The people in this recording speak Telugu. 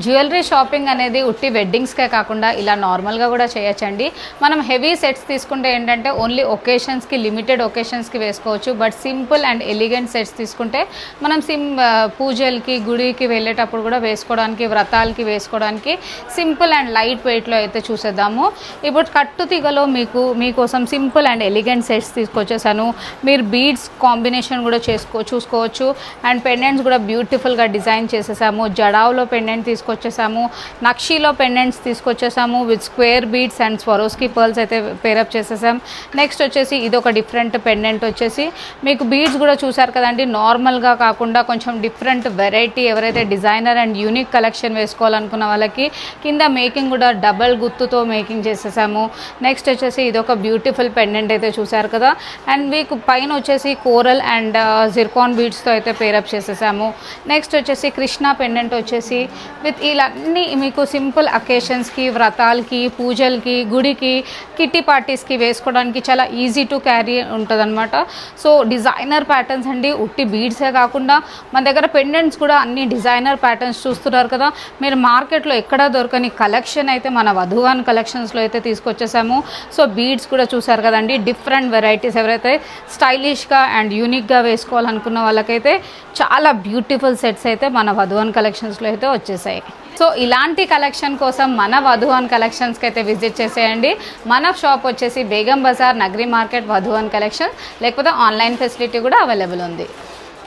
జ్యువెలరీ షాపింగ్ అనేది ఉట్టి వెడ్డింగ్స్కే కాకుండా ఇలా నార్మల్గా కూడా చేయొచ్చండి. మనం హెవీ సెట్స్ తీసుకుంటే ఏంటంటే ఓన్లీ ఒకేషన్స్కి, లిమిటెడ్ ఒకేషన్స్కి వేసుకోవచ్చు. But simple and elegant sets తీసుకుంటే మనం పూజలకి, గుడికి వెళ్ళేటప్పుడు కూడా వేసుకోవడానికి, వ్రతాలకి వేసుకోవడానికి సింపుల్ అండ్ లైట్ వెయిట్లో అయితే చూసేద్దాము. ఇప్పుడు కట్టు తీగలో మీకోసం సింపుల్ అండ్ ఎలిగెంట్ సెట్స్ తీసుకొచ్చేసాను. మీరు బీడ్స్ కాంబినేషన్ కూడా చూసుకోవచ్చు. అండ్ పెండెంట్స్ కూడా బ్యూటిఫుల్గా డిజైన్ చేసేసాము. జడావులో పెండెంట్ తీసుకొచ్చేసాము, నక్షీలో పెండెంట్స్ తీసుకొచ్చేసాము with square beads and Swarovski pearls అయితే పేరప్ చేసేసాం. నెక్స్ట్ వచ్చేసి ఇది ఒక డిఫరెంట్ పెండెంట్ వచ్చేసి మీకు బీడ్స్ కూడా చూసారు కదండి. నార్మల్గా కాకుండా కొంచెం డిఫరెంట్ వెరైటీ, ఎవరైతే డిజైనర్ అండ్ యూనిక్ కలెక్షన్ వేసుకోవాలనుకున్న వాళ్ళకి కింద మేకింగ్ కూడా డబల్ గుత్తుతో మేకింగ్ చేసేసాము. నెక్స్ట్ వచ్చేసి ఇది ఒక బ్యూటిఫుల్ పెండెంట్ అయితే చూసారు కదా. అండ్ మీకు పైన వచ్చేసి కోరల్ అండ్ జిర్కాన్ బీడ్స్తో అయితే పేరప్ చేసేసాము. నెక్స్ట్ వచ్చేసి కృష్ణ పెండెంట్ వచ్చేసి విత్ ఇలాన్నీ మీకు సింపుల్ అకేషన్స్కి, వ్రతాలకి, పూజలకి, గుడికి, కిట్టి పార్టీస్కి వేసుకోవడానికి చాలా ఈజీ టు క్యారీ ఉంటుందన్నమాట. సో డిజైనర్ ప్యాటర్న్స్ అండి, ఉట్టి బీడ్సే కాకుండా మన దగ్గర పెండెంట్స్ కూడా అన్ని డిజైనర్ ప్యాటర్న్స్ చూస్తున్నారు కదా. మీరు మార్కెట్లో ఎక్కడా దొరకని కలెక్షన్ అయితే మన వధువాన్ కలెక్షన్స్లో అయితే తీసుకొచ్చేసాము. సో బీడ్స్ కూడా చూసారు కదండి, డిఫరెంట్ వెరైటీస్. ఎవరైతే స్టైలిష్గా అండ్ యూనిక్గా వేసుకోవాలనుకున్న వాళ్ళకైతే చాలా బ్యూటిఫుల్ సెట్స్ అయితే మన వధువాన్ కలెక్షన్స్లో అయితే వచ్చేసాయి. సో ఇలాంటి కలెక్షన్ కోసం మన వధువాన్ కలెక్షన్స్కి అయితే విజిట్ చేసేయండి. మన షాప్ వచ్చేసి బేగం బజార్, నగరి మార్కెట్, వధువాన్ కలెక్షన్. లేకపోతే ఆన్లైన్ ఫెసిలిటీ కూడా అవైలబుల్ ఉంది.